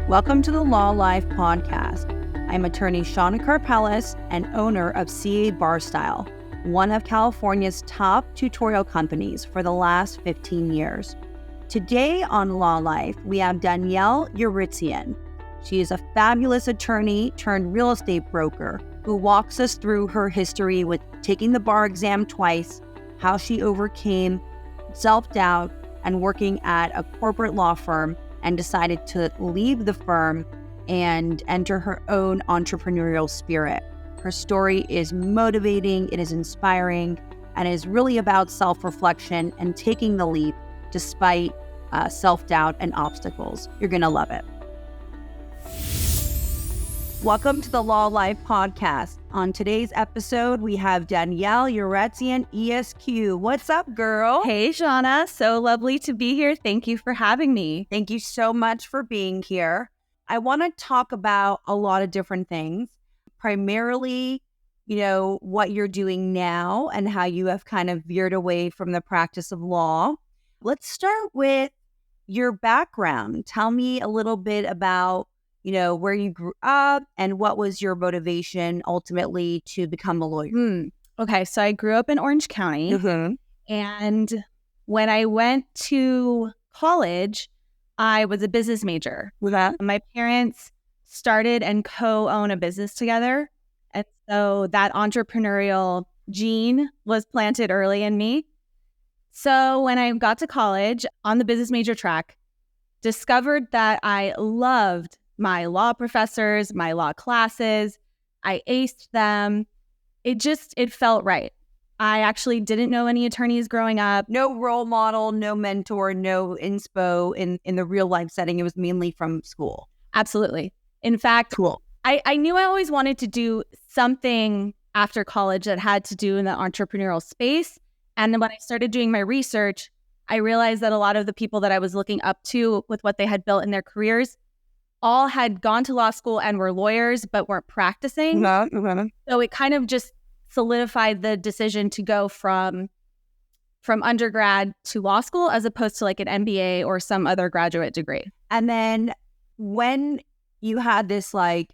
Welcome to the Law Life podcast. I'm attorney Shana Karpeles and owner of CA Bar Style, one of California's top tutorial companies for the last 15 years. Today on Law Life, we have Danielle Yeretzian. She is a fabulous attorney turned real estate broker who walks us through her history with taking the bar exam twice, how she overcame self-doubt and working at a corporate law firm and decided to leave the firm and enter her own entrepreneurial spirit. Her story is motivating, it is inspiring, and is really about self-reflection and taking the leap despite self-doubt and obstacles. You're gonna love it. Welcome to the Law Life podcast. On today's episode, we have Danielle Yeretzian, ESQ. What's up, girl? Hey, Shana. So lovely to be here. Thank you for having me. Thank you so much for being here. I want to talk about a lot of different things, primarily, what you're doing now and how you have kind of veered away from the practice of law. Let's start with your background. Tell me a little bit about where you grew up and what was your motivation ultimately to become a lawyer? Okay, so I grew up in Orange County. Mm-hmm. And when I went to college, I was a business major. My parents started and co-own a business together. And so that entrepreneurial gene was planted early in me. So when I got to college on the business major track, discovered that I loved my law professors, my law classes. I aced them. It felt right. I actually didn't know any attorneys growing up. No role model, no mentor, no inspo in the real life setting. It was mainly from school. Absolutely. In fact, cool. I knew I always wanted to do something after college that had to do in the entrepreneurial space. And then when I started doing my research, I realized that a lot of the people that I was looking up to with what they had built in their careers all had gone to law school and were lawyers, but weren't practicing. Mm-hmm. So it kind of just solidified the decision to go from undergrad to law school as opposed to like an MBA or some other graduate degree. And then when you had this like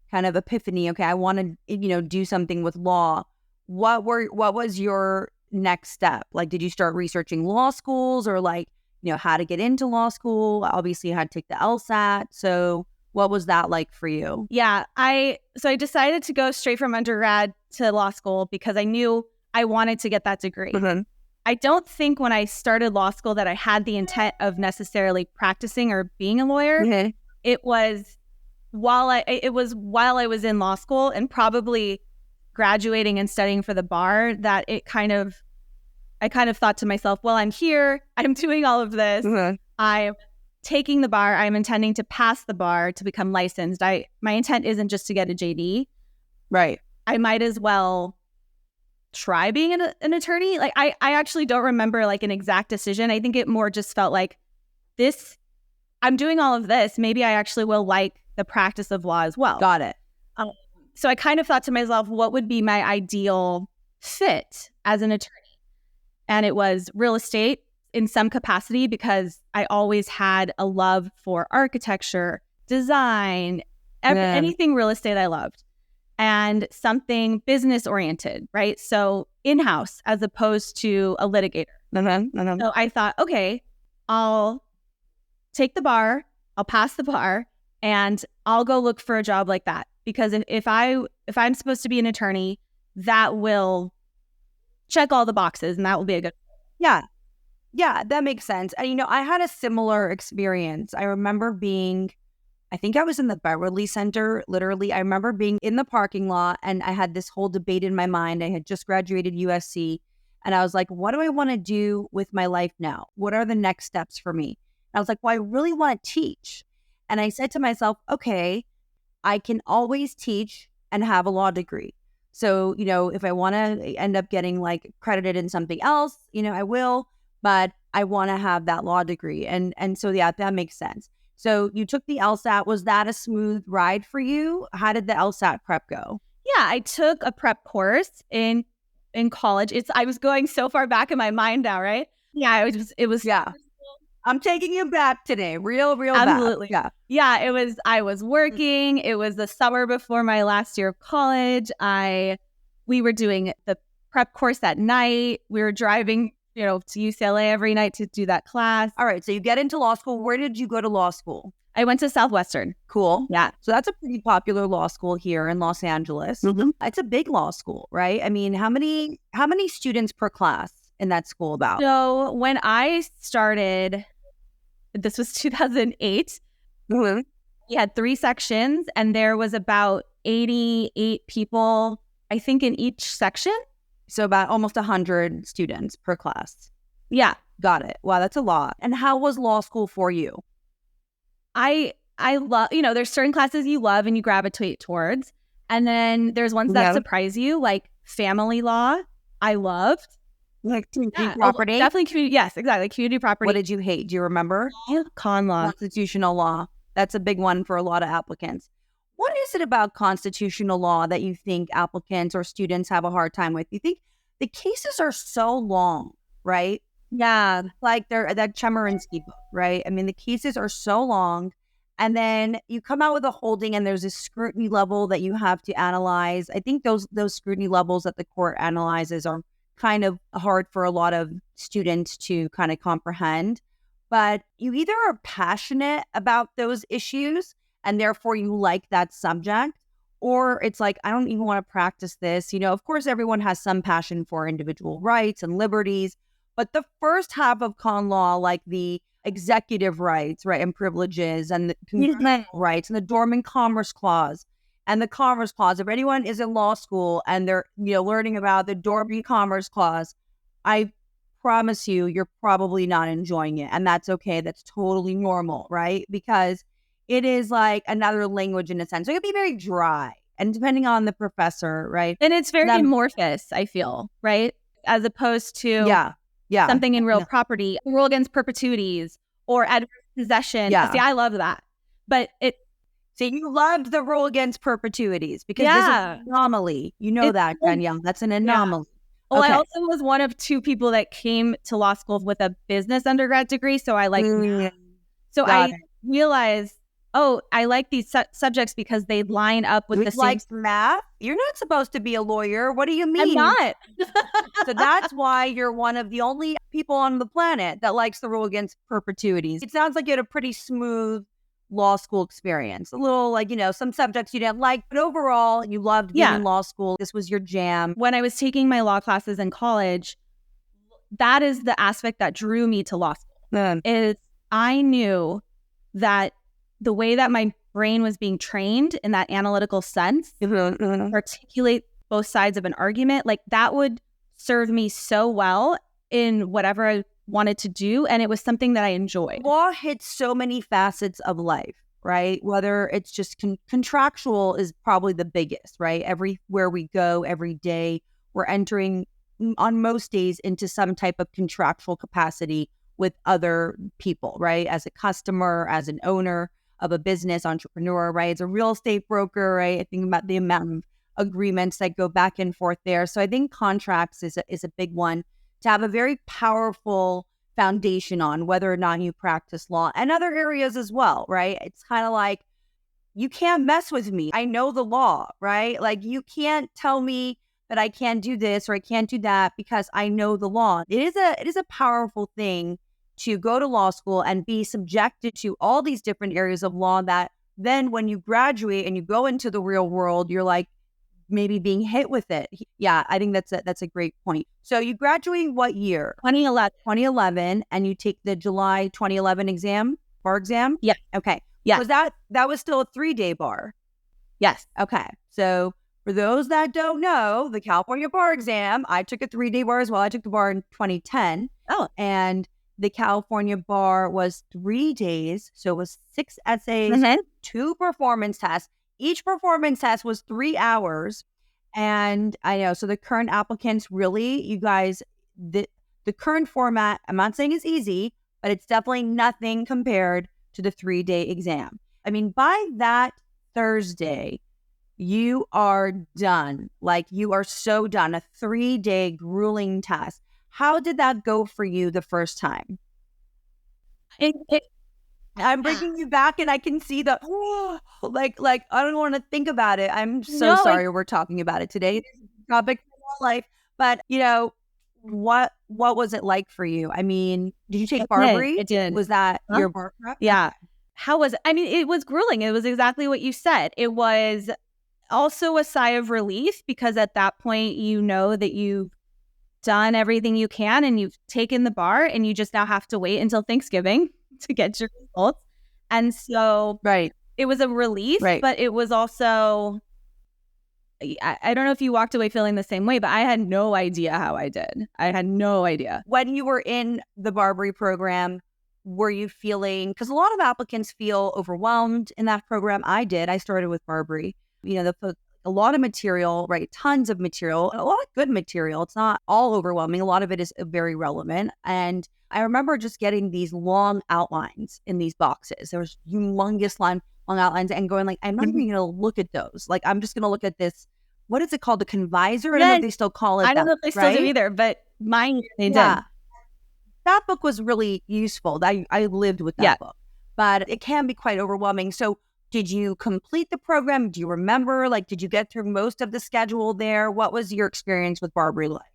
kind of epiphany, okay, I want to, do something with law, what was your next step? Like, did you start researching law schools or like, how to get into law school? Obviously, you had to take the LSAT. So what was that like for you? Yeah, I decided to go straight from undergrad to law school because I knew I wanted to get that degree. Mm-hmm. I don't think when I started law school that I had the intent of necessarily practicing or being a lawyer. Mm-hmm. It was while I was in law school and probably graduating and studying for the bar that I kind of thought to myself, well, I'm here, I'm doing all of this, Mm-hmm. I'm taking the bar, I'm intending to pass the bar to become licensed. My intent isn't just to get a JD. Right. I might as well try being an attorney. Like I actually don't remember like an exact decision. I think it more just felt like this, I'm doing all of this. Maybe I actually will like the practice of law as well. Got it. So I kind of thought to myself, what would be my ideal fit as an attorney? And it was real estate in some capacity because I always had a love for architecture, design, anything real estate I loved. And something business oriented, right? So in-house as opposed to a litigator. Mm-hmm. So I thought, okay, I'll take the bar, I'll pass the bar, and I'll go look for a job like that. Because if I'm supposed to be an attorney, that will check all the boxes and that will be a good. Yeah, that makes sense. And, I had a similar experience. I remember I think I was in the Beverly Center, literally. I remember being in the parking lot and I had this whole debate in my mind. I had just graduated USC and I was like, what do I want to do with my life now? What are the next steps for me? And I was like, well, I really want to teach. And I said to myself, okay, I can always teach and have a law degree. So, if I want to end up getting like credited in something else, I will, but I want to have that law degree. And so, yeah, that makes sense. So you took the LSAT. Was that a smooth ride for you? How did the LSAT prep go? Yeah, I took a prep course in college. I was going so far back in my mind now, right? Yeah, it was Yeah. I'm taking you back today. Real Absolutely. back. Yeah. I was working. It was the summer before my last year of college. We were doing the prep course at night. We were driving, to UCLA every night to do that class. All right. So you get into law school. Where did you go to law school? I went to Southwestern. Cool. Yeah. So that's a pretty popular law school here in Los Angeles. Mm-hmm. It's a big law school, right? I mean, how many students per class in that school about? So when I started, this was 2008. Mm-hmm. We had 3 sections and there was about 88 people, I think, in each section. So about almost 100 students per class. Yeah. Got it. Wow, that's a lot. And how was law school for you? I love, there's certain classes you love and you gravitate towards. And then there's ones that surprise you, like family law. I loved. Like community property? Definitely community. Yes, exactly. Community property. What did you hate? Do you remember? Con law. Constitutional law. That's a big one for a lot of applicants. What is it about constitutional law that you think applicants or students have a hard time with? You think the cases are so long, right? Yeah. Like that Chemerinsky book, right? I mean, the cases are so long. And then you come out with a holding and there's a scrutiny level that you have to analyze. I think those scrutiny levels that the court analyzes are kind of hard for a lot of students to kind of comprehend. But you either are passionate about those issues and therefore you like that subject, or it's like, I don't even want to practice this. Of course, everyone has some passion for individual rights and liberties. But the first half of con law, like the executive rights, right, and privileges and the congressional rights and the Dormant Commerce Clause and the Commerce Clause, if anyone is in law school and they're learning about the Dormant Commerce Clause, I promise you're probably not enjoying it. And that's okay. That's totally normal, right? Because it is like another language in a sense. So it can be very dry. And depending on the professor, right? And it's very amorphous, I feel, right? As opposed to something in real property, rule against perpetuities or adverse possession. Yeah. See, I love that. But you loved the rule against perpetuities because this is an anomaly. That, Danielle. That's an anomaly. Yeah. Well, okay. I also was one of 2 people that came to law school with a business undergrad degree. So I realized, I like these subjects because they line up with the same. Math? You're not supposed to be a lawyer. What do you mean? I'm not. So that's why you're one of the only people on the planet that likes the rule against perpetuities. It sounds like you had a pretty smooth law school experience. A little some subjects you didn't like, but overall you loved being in law school. This was your jam. When I was taking my law classes in college, that is the aspect that drew me to law school. Is I knew that the way that my brain was being trained in that analytical sense, articulate both sides of an argument, like that would serve me so well in whatever I wanted to do. And it was something that I enjoyed. Law hits so many facets of life, right? Whether it's just contractual is probably the biggest, right? Everywhere we go, every day, we're entering on most days into some type of contractual capacity with other people, right? As a customer, as an owner of a business, entrepreneur, right? As a real estate broker, right? I think about the amount of agreements that go back and forth there. So I think contracts is a big one to have a very powerful foundation on, whether or not you practice law and other areas as well, right? It's kind of like, you can't mess with me. I know the law, right? Like you can't tell me that I can't do this or I can't do that because I know the law. It is a powerful thing to go to law school and be subjected to all these different areas of law that then when you graduate and you go into the real world, you're like maybe being hit with it. Yeah, I think that's a great point. So you graduate what year? 2011, and you take the July 2011 bar exam? Yeah. Okay. Yeah. Was that was still a 3-day bar? Yes. Okay. So for those that don't know, the California bar exam, I took a 3-day bar as well. I took the bar in 2010. Oh. And the California bar was 3 days. So it was 6 essays, 2 performance tests. Each performance test was 3 hours. And I know, so the current applicants really, you guys, the current format, I'm not saying it's easy, but it's definitely nothing compared to the 3-day exam. I mean, by that Thursday, you are done. Like you are so done. A 3-day grueling test. How did that go for you the first time? I'm bringing you back, and I can see the like I don't want to think about it. I'm so No, sorry we're talking about it today. It's a topic of my life, but what was it like for you? I mean, did you take Barbary? it did. Was that Huh? your bar prep? Yeah. How was it? I mean, it was grueling. It was exactly what you said. It was also a sigh of relief because at that point, you know that you've done everything you can and you've taken the bar and you just now have to wait until Thanksgiving to get your results. And so Right. it was a relief, Right. but it was also, I don't know if you walked away feeling the same way, but I had no idea how I did. I had no idea. When you were in the Barbary program, were you feeling, because a lot of applicants feel overwhelmed in that program. I did. I started with Barbary. A lot of material, right? Tons of material, a lot of good material. It's not all overwhelming. A lot of it is very relevant. And I remember just getting these long outlines in these boxes. There was humongous long outlines and going like, I'm not even going to look at those. Like, I'm just going to look at this. What is it called? The convisor? I don't know if they still call it that. I don't know if they still do either, but mine, they did. That book was really useful. I lived with that book, but it can be quite overwhelming. So did you complete the program? Do you remember? Like, did you get through most of the schedule there? What was your experience with Barbary like?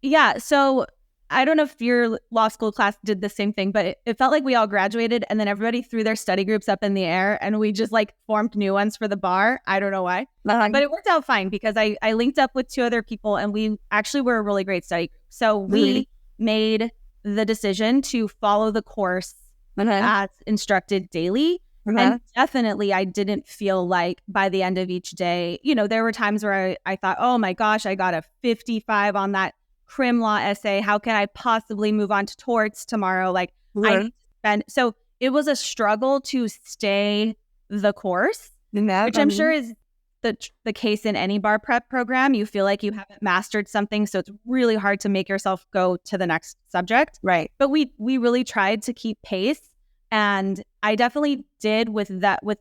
Yeah. So I don't know if your law school class did the same thing, but it felt like we all graduated and then everybody threw their study groups up in the air and we just like formed new ones for the bar. I don't know why, but it worked out fine because I linked up with 2 other people and we actually were a really great study group. So we made the decision to follow the course as instructed daily. And definitely I didn't feel like by the end of each day, there were times where I thought, oh my gosh, I got a 55 on that crim law essay. How can I possibly move on to torts tomorrow? Like I need to spend. So it was a struggle to stay the course, which I'm sure is the case in any bar prep program. You feel like you haven't mastered something, so it's really hard to make yourself go to the next subject. Right. But we really tried to keep pace. And I definitely did with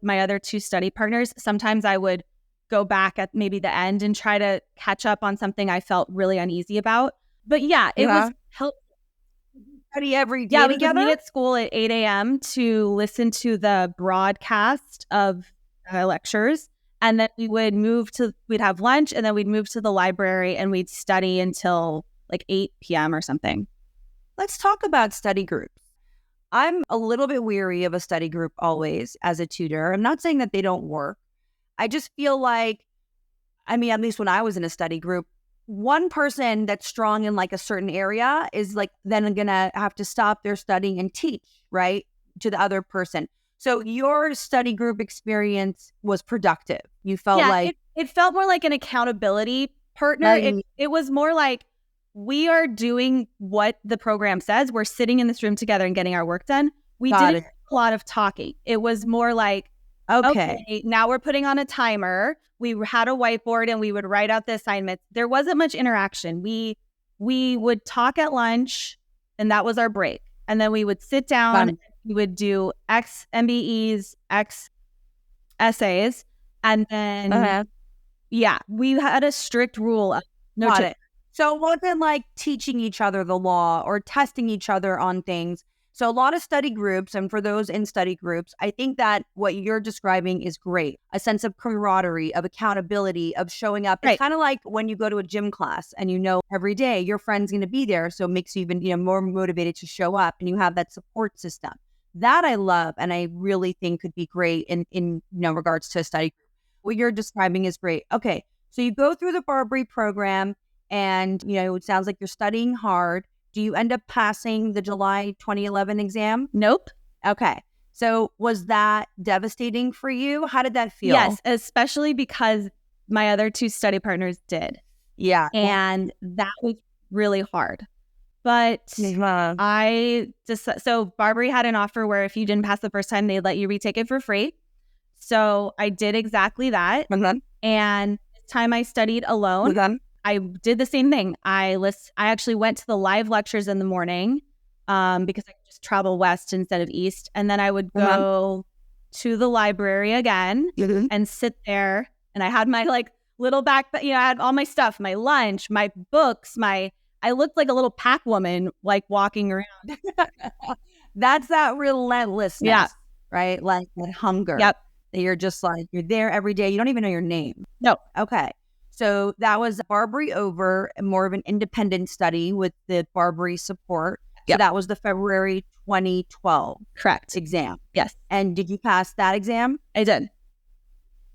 my other 2 study partners. Sometimes I would go back at maybe the end and try to catch up on something I felt really uneasy about. But yeah, it was helpful. Study every day we together? would meet at school at 8 a.m. to listen to the broadcast of lectures. And then we'd have lunch and then we'd move to the library and we'd study until like 8 p.m. or something. Let's talk about study groups. I'm a little bit weary of a study group always as a tutor. I'm not saying that they don't work. I just feel like, at least when I was in a study group, one person that's strong in like a certain area is like then going to have to stop their studying and teach, right, to the other person. So your study group experience was productive. You felt like... It felt more like an accountability partner. Right. It was more like we are doing what the program says. We're sitting in this room together and getting our work done. We didn't do a lot of talking. It was more like, okay, now we're putting on a timer. We had a whiteboard and we would write out the assignments. There wasn't much interaction. We would talk at lunch and that was our break. And then we would sit down and we would do X MBEs, X essays. And then, we had a strict rule of no chit. So it wasn't like teaching each other the law or testing each other on things. So a lot of study groups, and for those in study groups, I think that what you're describing is great. A sense of camaraderie, of accountability, of showing up. It's kind of like when you go to a gym class and every day your friend's going to be there. So it makes you even more motivated to show up and you have that support system. That I love and I really think could be great in regards to a study group. What you're describing is great. Okay, so you go through the Barbary program and, it sounds like you're studying hard. Do you end up passing the July 2011 exam? Nope. Okay. So was that devastating for you? How did that feel? Yes, especially because my other 2 study partners did. Yeah. And that was really hard. But so Barbary had an offer where if you didn't pass the first time, they'd let you retake it for free. So I did exactly that. And this time I studied alone. I did the same thing. I actually went to the live lectures in the morning because I could just travel west instead of east. And then I would go to the library again and sit there. And I had my little backpack, I had all my stuff, my lunch, my books, I looked like a little pack woman, walking around. That's that relentlessness, Yeah. right? Like that hunger. Yep. That you're just like, you're there every day. You don't even know your name. No. Okay. So that was Barbary over, more of an independent study with the Barbary support. So Yep. that was the February 2012 Correct. exam. Yes. And did you pass that exam? I did.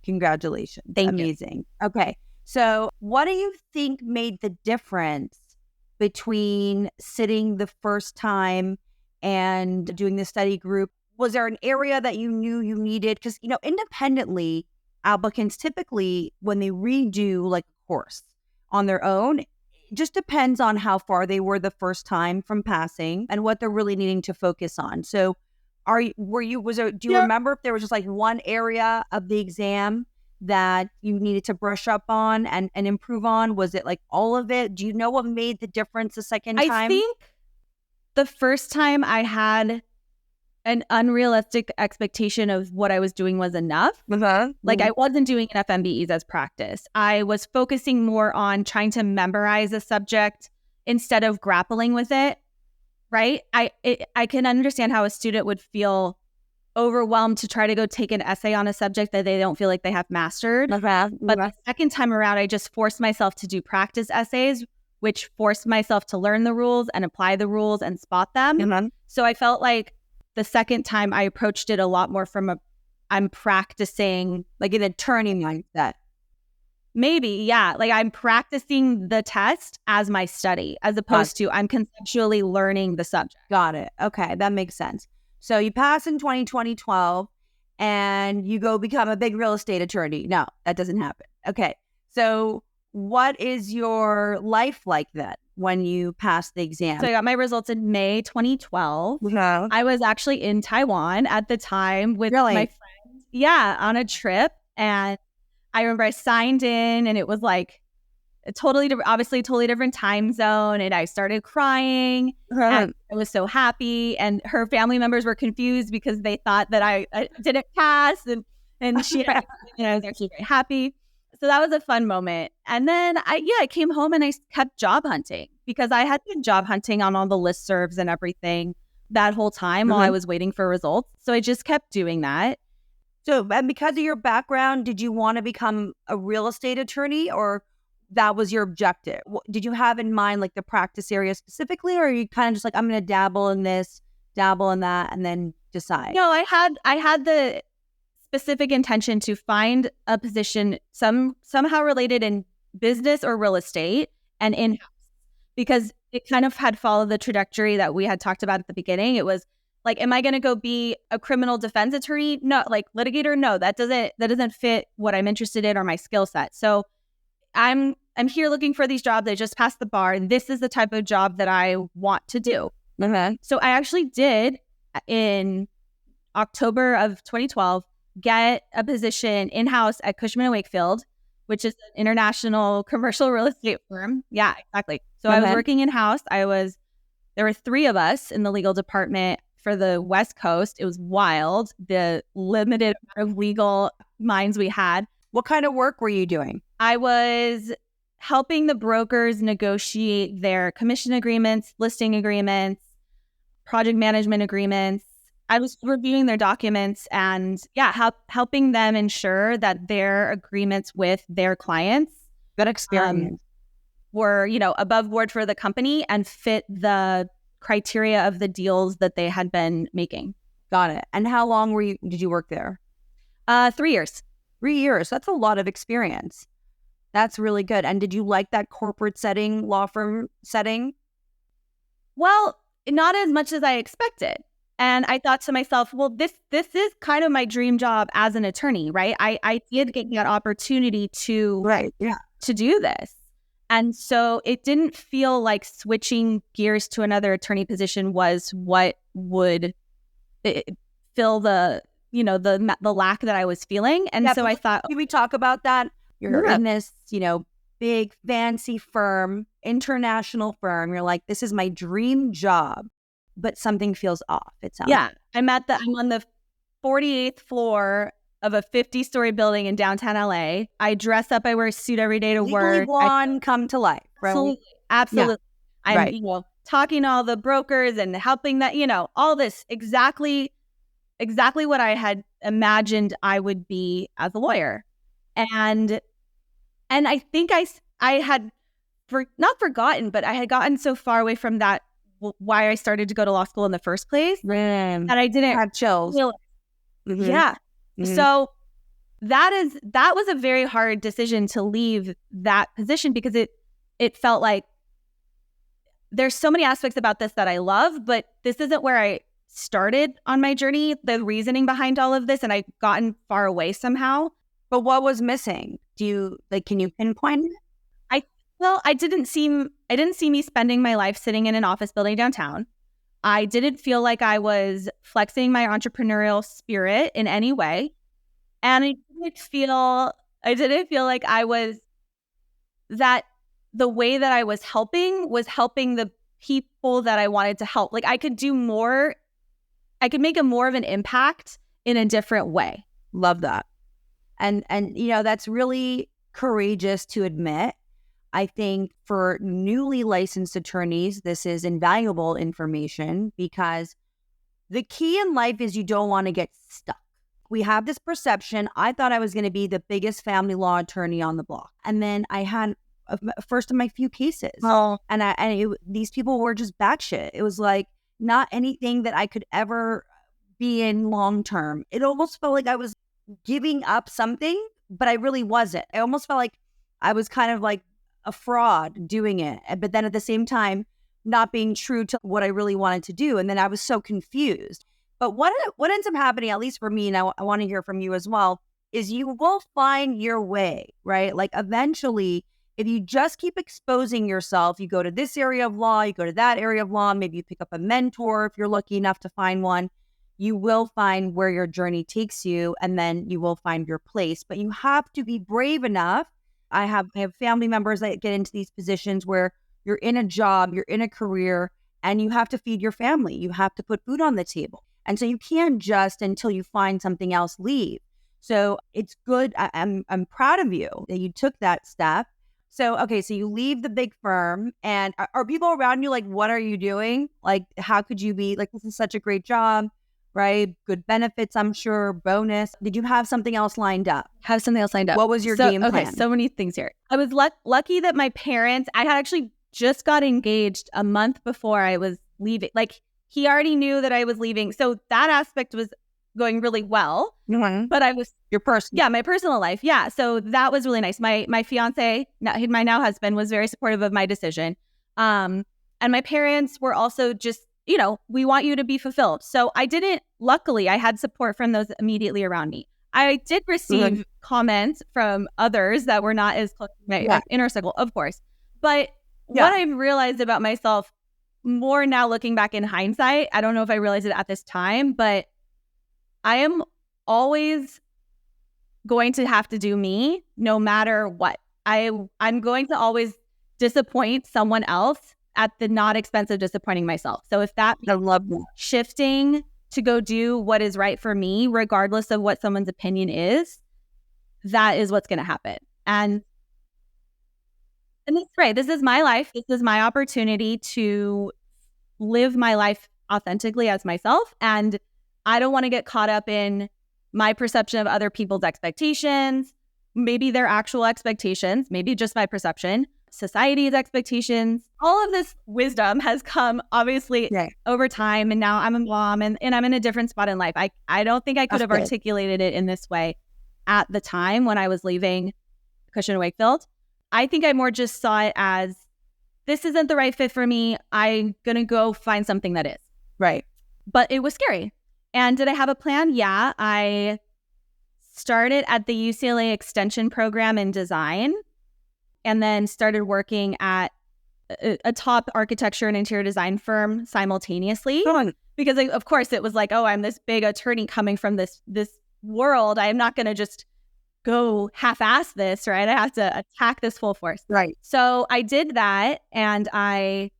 Congratulations. Thank you. Amazing. Okay. So what do you think made the difference between sitting the first time and doing the study group? Was there an area that you knew you needed? Because, independently, applicants typically, when they redo like a course on their own, it just depends on how far they were the first time from passing and what they're really needing to focus on. So do you remember if there was just like one area of the exam that you needed to brush up on and improve on? Was it like all of it? Do you know what made the difference the second time? I think the first time I had an unrealistic expectation of what I was doing was enough. Like I wasn't doing enough MBEs as practice. I was focusing more on trying to memorize a subject instead of grappling with it, right? I can understand how a student would feel overwhelmed to try to go take an essay on a subject that they don't feel like they have mastered. But the second time around, I just forced myself to do practice essays, which forced myself to learn the rules and apply the rules and spot them. So I felt like the second time I approached it a lot more from I'm practicing, like an attorney mindset. Maybe, yeah. Like I'm practicing the test as my study, as opposed to I'm conceptually learning the subject. Got it. Okay, that makes sense. So you pass in 2012 and you go become a big real estate attorney. No, that doesn't happen. Okay, so what is your life like then when you pass the exam? So I got my results in May 2012. Yeah. I was actually in Taiwan at the time with my friends. Yeah, on a trip. And I remember I signed in and it was like a totally different time zone. And I started crying. And I was so happy. And her family members were confused because they thought that I didn't pass. And she, I was actually very happy. So that was a fun moment. And then I came home and I kept job hunting because I had been job hunting on all the listservs and everything that whole time while I was waiting for results. So I just kept doing that. So, and because of your background, did you want to become a real estate attorney or that was your objective? Did you have in mind like the practice area specifically, or are you kind of just like, I'm going to dabble in this, dabble in that, and then decide? No, I had the specific intention to find a position somehow related in business or real estate and in-house, because it kind of had followed the trajectory that we had talked about at the beginning. It was like, am I going to go be a criminal defense attorney? No. Like litigator? No, that doesn't fit what I'm interested in or my skill set. So I'm here looking for these jobs. I just passed the bar. This is the type of job that I want to do. So I actually did in October of 2012 get a position in-house at Cushman & Wakefield, which is an international commercial real estate firm. Yeah, exactly. So I was working in-house. There were 3 of us in the legal department for the West Coast. It was wild, the limited amount of legal minds we had. What kind of work were you doing? I was helping the brokers negotiate their commission agreements, listing agreements, project management agreements. I was reviewing their documents and helping them ensure that their agreements with their clients, good experience, were, above board for the company and fit the criteria of the deals that they had been making. Got it. And how long did you work there? 3 years. 3 years. That's a lot of experience. That's really good. And did you like that corporate setting, law firm setting? Well, not as much as I expected. And I thought to myself, well, this is kind of my dream job as an attorney, right? I did get that opportunity to do this. And so it didn't feel like switching gears to another attorney position was what would fill the lack that I was feeling. And so I thought, can we talk about that? You're in this, big fancy firm, international firm. You're like, this is my dream job, but something feels off. It sounds I'm on the 48th floor of a 50-story building in downtown LA. I dress up. I wear a suit every day to work. Legally blonde, come to life. Right? Absolutely. Yeah. I'm talking to all the brokers and helping that, all this exactly what I had imagined I would be as a lawyer. And I think I had not forgotten, but I had gotten so far away from that, why I started to go to law school in the first place, that I didn't have chills. Mm-hmm. Yeah. Mm-hmm. So that was a very hard decision to leave that position, because it felt like there's so many aspects about this that I love, but this isn't where I started on my journey, the reasoning behind all of this, and I've gotten far away somehow. But what was missing? Can you pinpoint it? I didn't see me spending my life sitting in an office building downtown. I didn't feel like I was flexing my entrepreneurial spirit in any way. And I didn't feel like I was, that the way that I was helping the people that I wanted to help. Like I could do more, I could make more of an impact in a different way. Love that. And that's really courageous to admit. I think for newly licensed attorneys, this is invaluable information, because the key in life is you don't want to get stuck. We have this perception. I thought I was going to be the biggest family law attorney on the block. And then I had first of my few cases. Oh. And these people were just batshit. It was like not anything that I could ever be in long term. It almost felt like I was giving up something, but I really wasn't. I almost felt like I was kind of like a fraud doing it, but then at the same time not being true to what I really wanted to do. And then I was so confused. But what ends up happening, at least for me, and I want to hear from you as well, is you will find your way, right? Like eventually, if you just keep exposing yourself, you go to this area of law, you go to that area of law, maybe you pick up a mentor if you're lucky enough to find one, you will find where your journey takes you, and then you will find your place. But you have to be brave enough. I have family members that get into these positions where you're in a job, you're in a career, and you have to feed your family. You have to put food on the table. And so you can't just, until you find something else, leave. So it's good. I'm proud of you that you took that step. So, okay, so you leave the big firm, and are people around you like, what are you doing? Like, how could you be like, this is such a great job, right? Good benefits, I'm sure, bonus. Did you have something else lined up? What was your game plan? Okay, so many things here. I was lucky that my parents, I had actually just got engaged a month before I was leaving. Like, he already knew that I was leaving. So that aspect was going really well. Mm-hmm. But I was... Your personal... Yeah, my personal life. Yeah, so that was really nice. My fiance, my now husband, was very supportive of my decision. And my parents were also just, we want you to be fulfilled. So luckily, I had support from those immediately around me. I did receive comments from others that were not as close to my inner circle, of course. But what I've realized about myself more now, looking back in hindsight, I don't know if I realized it at this time, but I am always going to have to do me no matter what. I'm going to always disappoint someone else at the not expense of disappointing myself. So if that I love that. Shifting to go do what is right for me, regardless of what someone's opinion is, that is what's going to happen. And that's right. This is my life. This is my opportunity to live my life authentically as myself. And I don't want to get caught up in my perception of other people's expectations, maybe their actual expectations, maybe just my perception, society's expectations. All of this wisdom has come obviously over time. And now I'm a mom and I'm in a different spot in life. I don't think I could have articulated it in this way at the time when I was leaving Cushman & Wakefield. I think I more just saw it as, this isn't the right fit for me. I'm going to go find something that is. Right. But it was scary. And did I have a plan? Yeah. I started at the UCLA Extension program in design, and then started working at a top architecture and interior design firm simultaneously. Because of course it was like, oh, I'm this big attorney coming from this world. I am not going to just go half-ass this, right? I have to attack this full force. Right. So I did that, and I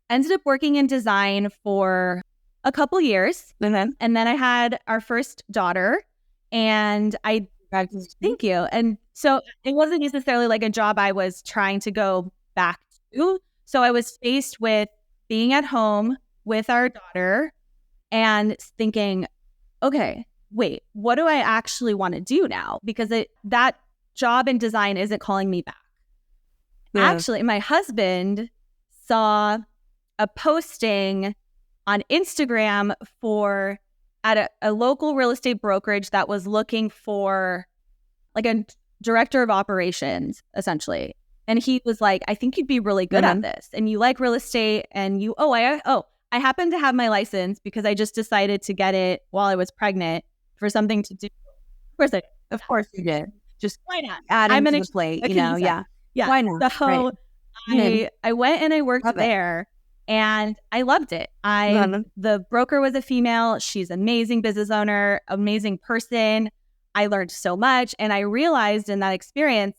ended up working in design for a couple years. Mm-hmm. And then I had our first daughter, and thank you. And so it wasn't necessarily like a job I was trying to go back to. So I was faced with being at home with our daughter and thinking, okay, wait, what do I actually want to do now? Because that job in design isn't calling me back. Yeah. Actually, my husband saw a posting on Instagram at a local real estate brokerage that was looking for like a director of operations, essentially. And he was like, I think you'd be really good at this. And you like real estate and I happen to have my license because I just decided to get it while I was pregnant for something to do. Of course you did. Just why not? Adding to the plate, yeah. Why not? So I went and I worked there and I loved it. The broker was a female. She's an amazing business owner, amazing person. I learned so much. And I realized in that experience,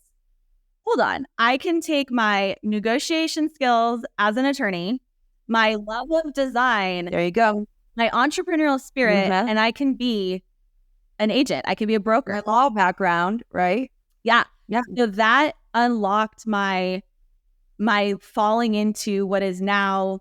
hold on, I can take my negotiation skills as an attorney, my love of design, there you go, my entrepreneurial spirit, and I can be an agent. I can be a broker. My law background, right? Yeah. So that unlocked my falling into what is now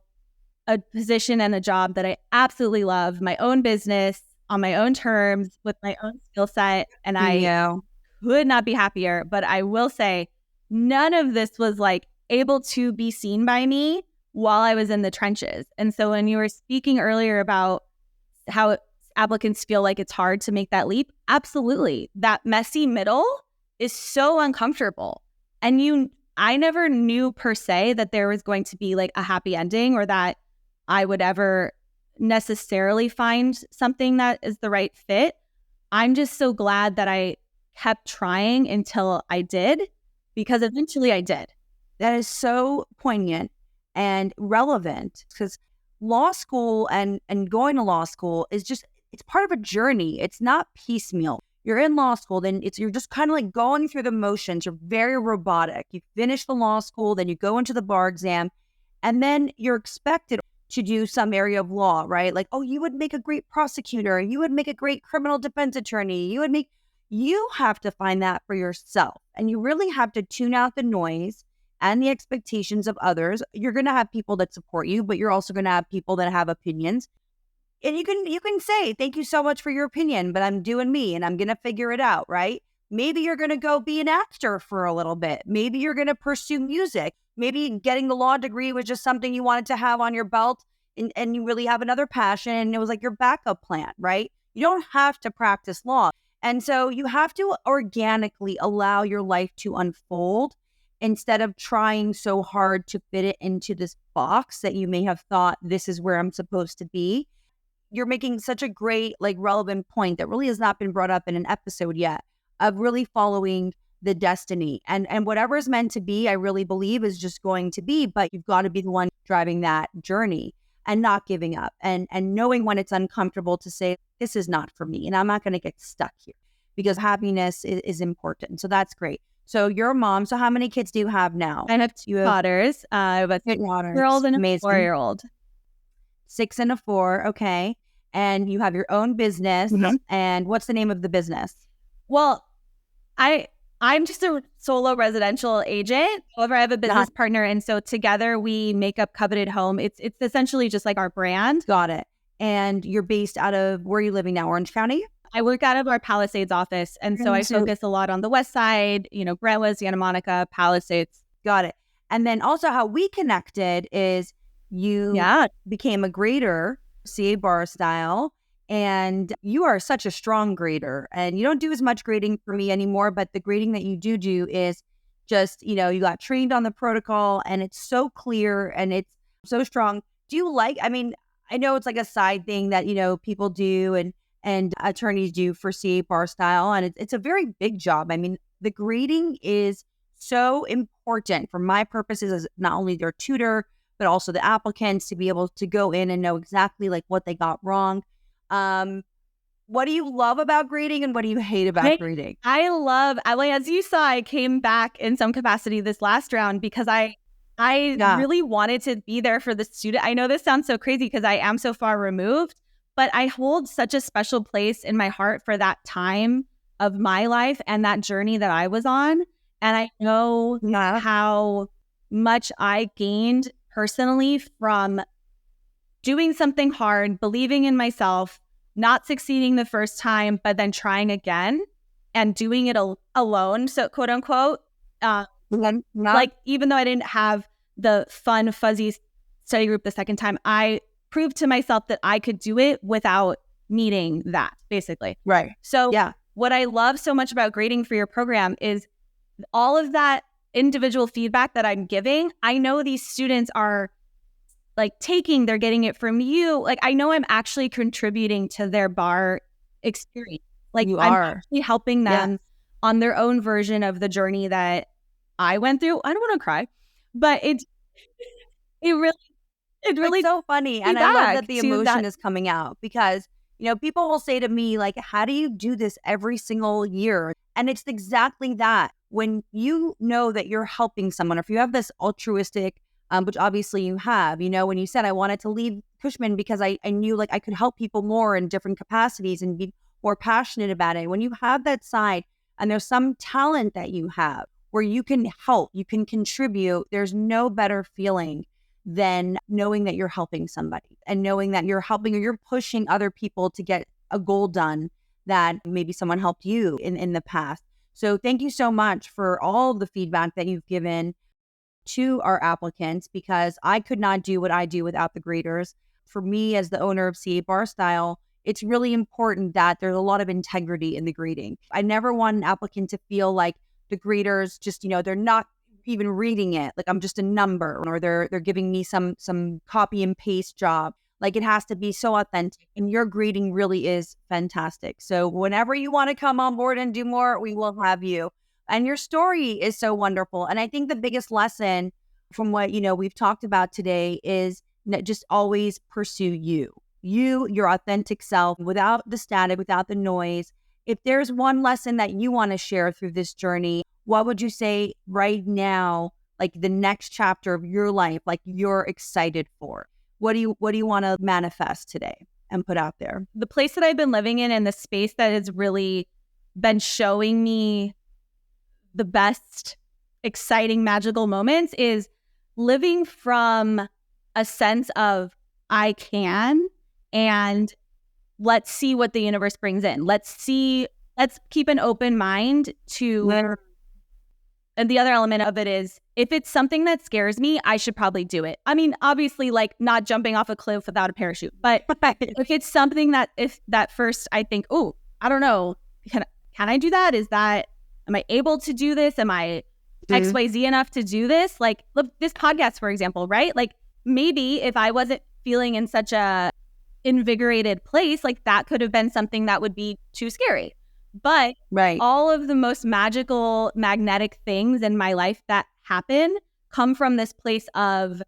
a position and a job that I absolutely love, my own business on my own terms with my own skill set. And I could not be happier. But I will say none of this was like able to be seen by me while I was in the trenches. And so when you were speaking earlier about how applicants feel like it's hard to make that leap, absolutely. That messy middle is so uncomfortable. And I never knew per se that there was going to be like a happy ending or that I would ever necessarily find something that is the right fit. I'm just so glad that I kept trying until I did, because eventually I did. That is so poignant and relevant, because law school and going to law school is just, it's part of a journey. It's not piecemeal. You're in law school, then you're just kind of like going through the motions. You're very robotic. You finish the law school, then you go into the bar exam, and then you're expected to do some area of law, right? Like, oh, you would make a great prosecutor. You would make a great criminal defense attorney. You have to find that for yourself. And you really have to tune out the noise and the expectations of others. You're going to have people that support you, but you're also going to have people that have opinions. And you can say, thank you so much for your opinion, but I'm doing me and I'm going to figure it out, right? Maybe you're going to go be an actor for a little bit. Maybe you're going to pursue music. Maybe getting the law degree was just something you wanted to have on your belt and you really have another passion and it was like your backup plan, right? You don't have to practice law. And so you have to organically allow your life to unfold instead of trying so hard to fit it into this box that you may have thought this is where I'm supposed to be. You're making such a great, like, relevant point that really has not been brought up in an episode yet, of really following the destiny. And whatever is meant to be, I really believe is just going to be, but you've got to be the one driving that journey and not giving up and knowing when it's uncomfortable to say, this is not for me and I'm not going to get stuck here, because happiness is important. So that's great. So you're a mom. So how many kids do you have now? I have two daughters. I have a 6-year-old and a 4-year-old. 6 and a 4. Okay. And you have your own business. Mm-hmm. And what's the name of the business? Well, I'm just a solo residential agent. However, I have a business partner. And so together we make up Coveted Home. It's essentially just like our brand. Got it. And you're based out of, where are you living now? Orange County? I work out of our Palisades office. And so I focus a lot on the West Side, Brentwood, Santa Monica, Palisades. Got it. And then also how we connected is you became a grader, CA bar style. And you are such a strong grader, and you don't do as much grading for me anymore, but the grading that you do is just, you got trained on the protocol and it's so clear and it's so strong. Do you I know it's like a side thing that, people do and attorneys do for CA bar style, and it's a very big job. I mean, the grading is so important for my purposes as not only their tutor, but also the applicants to be able to go in and know exactly like what they got wrong. What do you love about grading and what do you hate about grading? As you saw, I came back in some capacity this last round because I really wanted to be there for the student. I know this sounds so crazy because I am so far removed, but I hold such a special place in my heart for that time of my life and that journey that I was on. And I know how much I gained personally from doing something hard, believing in myself, not succeeding the first time, but then trying again and doing it alone. So quote unquote, like even though I didn't have the fun, fuzzy study group the second time, I proved to myself that I could do it without needing that, basically. Right. So what I love so much about grading for your program is all of that individual feedback that I'm giving. I know these students are like they're getting it from you. Like, I know I'm actually contributing to their bar experience. Like, I'm actually helping them on their own version of the journey that I went through. I don't want to cry, but it really it's so funny. And I love that the emotion is coming out because, people will say to me, like, how do you do this every single year? And it's exactly that. When you know that you're helping someone, or if you have this altruistic, which obviously you have, when you said I wanted to leave Cushman because I knew like I could help people more in different capacities and be more passionate about it. When you have that side and there's some talent that you have where you can help, you can contribute, there's no better feeling than knowing that you're helping somebody and knowing that you're helping or you're pushing other people to get a goal done that maybe someone helped you in the past. So thank you so much for all the feedback that you've given to our applicants, because I could not do what I do without the graders. For me, as the owner of CA Bar Style, it's really important that there's a lot of integrity in the grading. I never want an applicant to feel like the graders just, they're not even reading it, like I'm just a number, or they're giving me some copy and paste job. Like, it has to be so authentic, and your grading really is fantastic. So whenever you want to come on board and do more, we will have you. And your story is so wonderful. And I think the biggest lesson from what, we've talked about today is just always pursue your authentic self, without the static, without the noise. If there's one lesson that you want to share through this journey, what would you say right now, like the next chapter of your life, like you're excited for? What do you want to manifest today and put out there? The place that I've been living in and the space that has really been showing me the best, exciting, magical moments is living from a sense of I can, and let's see what the universe brings in. Let's keep an open mind to, and the other element of it is, if it's something that scares me, I should probably do it. I mean, obviously, like not jumping off a cliff without a parachute, but if it's something that if that first I think, oh, I don't know, can I do that? Am I able to do this? Am I XYZ enough to do this? Like, look, this podcast, for example, right? Like, maybe if I wasn't feeling in such a invigorated place, like that could have been something that would be too scary. But all of the most magical, magnetic things in my life that happen come from this place of,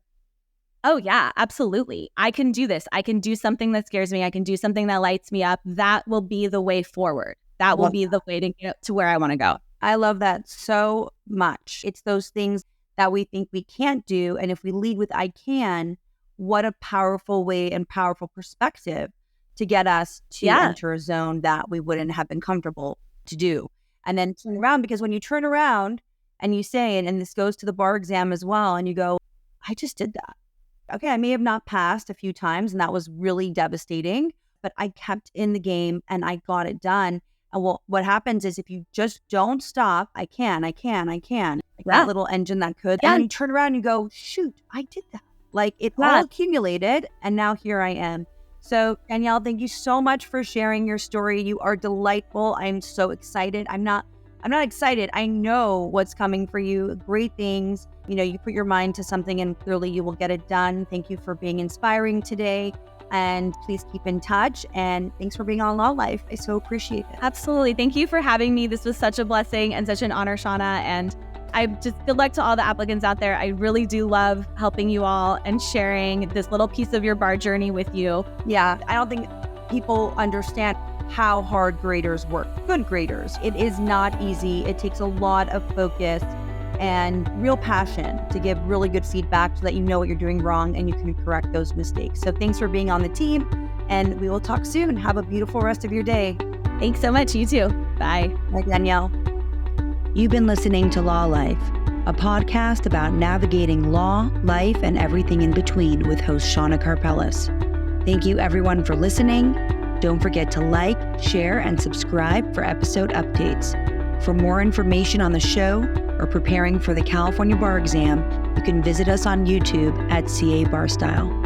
oh yeah, absolutely. I can do this. I can do something that scares me. I can do something that lights me up. That will be the way forward. That will be the way to get to where I want to go. I love that so much. It's those things that we think we can't do. And if we lead with I can, what a powerful way and powerful perspective to get us to enter a zone that we wouldn't have been comfortable to do. And then turn around, because when you turn around and you say, and this goes to the bar exam as well, and you go, I just did that. Okay, I may have not passed a few times, and that was really devastating, but I kept in the game and I got it done. And what happens is if you just don't stop, I can. Like that little engine that could. And then you turn around and you go, shoot, I did that. Like it all accumulated, and now here I am. So Danielle, thank you so much for sharing your story. You are delightful. I'm so excited. I'm not excited. I know what's coming for you. Great things. You put your mind to something and clearly you will get it done. Thank you for being inspiring today. And please keep in touch. And thanks for being on Law Life. I so appreciate it. Absolutely. Thank you for having me. This was such a blessing and such an honor, Shana. And good luck to all the applicants out there. I really do love helping you all and sharing this little piece of your bar journey with you. Yeah, I don't think people understand how hard graders work. Good graders. It is not easy. It takes a lot of focus and real passion to give really good feedback so that you know what you're doing wrong and you can correct those mistakes. So thanks for being on the team, and we will talk soon. Have a beautiful rest of your day. Thanks so much. You too. Bye. Bye, Danielle. You've been listening to Law Life. a podcast about navigating law, life, and everything in between with host Shana Karpeles. Thank you everyone for listening. Don't forget to like, share, and subscribe for episode updates. For more information on the show or preparing for the California bar exam, you can visit us on YouTube at CA Bar Style.